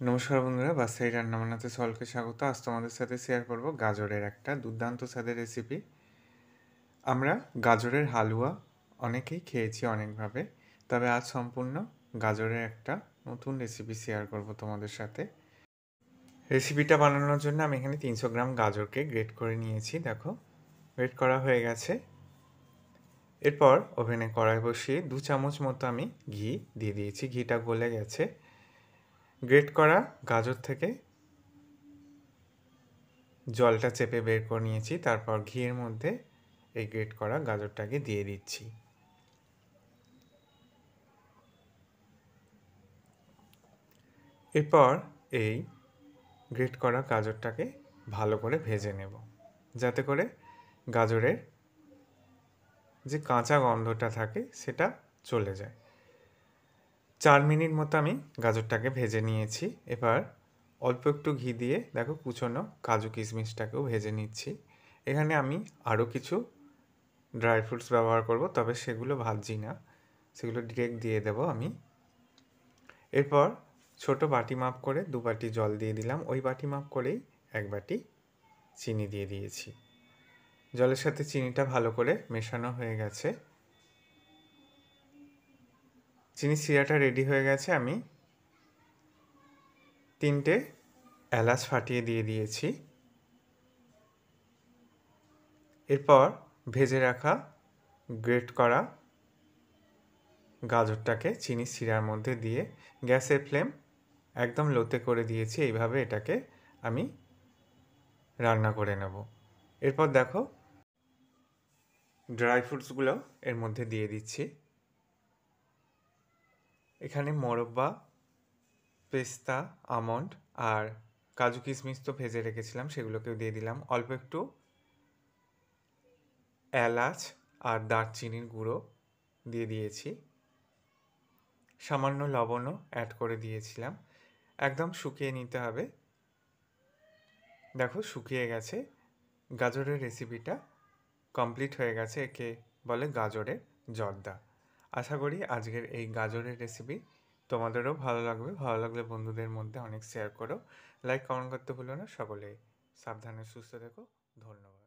নমস্কার বন্ধুরা, বাসাই রান্না বান্নাতে সকলকে স্বাগত। আজ তোমাদের সাথে শেয়ার করব গাজরের একটা দুর্দান্ত স্বাদের রেসিপি। আমরা গাজরের হালুয়া অনেকেই খেয়েছি অনেকভাবে, তবে আজ সম্পূর্ণ গাজরের একটা নতুন রেসিপি শেয়ার করব তোমাদের সাথে। রেসিপিটা বানানোর জন্য আমি এখানে 300 গ্রাম গাজরকে গ্রেট করে নিয়েছি। দেখো, গ্রেট করা হয়ে গেছে। এরপর ওভেনে কড়াই বসিয়ে 2 চামচ মতো আমি ঘি দিয়ে দিয়েছি। ঘিটা গলে গেছে। গ্রেট করা গাজর থেকে জলটা চেপে বের করে নিয়েছি। তারপর ঘিয়ের মধ্যে এই গ্রেট করা গাজরটাকে দিয়ে দিচ্ছি। এরপর এই গ্রেট করা গাজরটাকে ভালো করে ভেজে নেব, যাতে করে গাজরের যে কাঁচা গন্ধটা থাকে সেটা চলে যায়। 4 মিনিট মতো আমি গাজরটাকে ভেজে নিয়েছি। এবার অল্প একটু ঘি দিয়ে দেখো কুচনো কাজু কিশমিশটাকেও ভেজে নিচ্ছি। এখানে আমি আরও কিছু ড্রাই ফ্রুটস ব্যবহার করব, তবে সেগুলো ভাজছি না, সেগুলো ডিরেক্ট দিয়ে দেব আমি। এরপর ছোট বাটি মাপ করে 2 বাটি জল দিয়ে দিলাম। ওই বাটি মাপ করেই 1 বাটি চিনি দিয়ে দিয়েছি। জলের সাথে চিনিটা ভালো করে মেশানো হয়ে গেছে। চিনির সিরাটা রেডি হয়ে গেছে। আমি 3টে এলাচ ফাটিয়ে দিয়ে দিয়েছি। এরপর ভেজে রাখা গ্রেট করা গাজরটাকে চিনির শিরার মধ্যে দিয়ে গ্যাসের ফ্লেম একদম লোতে করে দিয়েছি। এইভাবে এটাকে আমি রান্না করে নেব। এরপর দেখো ড্রাই ফ্রুটসগুলো এর মধ্যে দিয়ে দিচ্ছি। এখানে মোরব্বা, পেস্তা, আমন্ড আর কাজু কিশমিশ তো ভেজে রেখেছিলাম, সেগুলোকেও দিয়ে দিলাম। অল্প একটু এলাচ আর দারচিনির গুঁড়ো দিয়ে দিয়েছি। সামান্য লবণও অ্যাড করে দিয়েছিলাম। একদম শুকিয়ে নিতে হবে। দেখো শুকিয়ে গেছে। গাজরের রেসিপিটা কমপ্লিট হয়ে গেছে। একে বলে গাজরের জর্দা। আশা করি আজকের এই গাজরের রেসিপি তোমাদেরও ভালো লাগবে। ভালো লাগলে বন্ধুদের মধ্যে অনেক শেয়ার করো। লাইক কমেন্ট করতে ভুলো না। সকলে সাবধানে সুস্থ থেকো। ধন্যবাদ।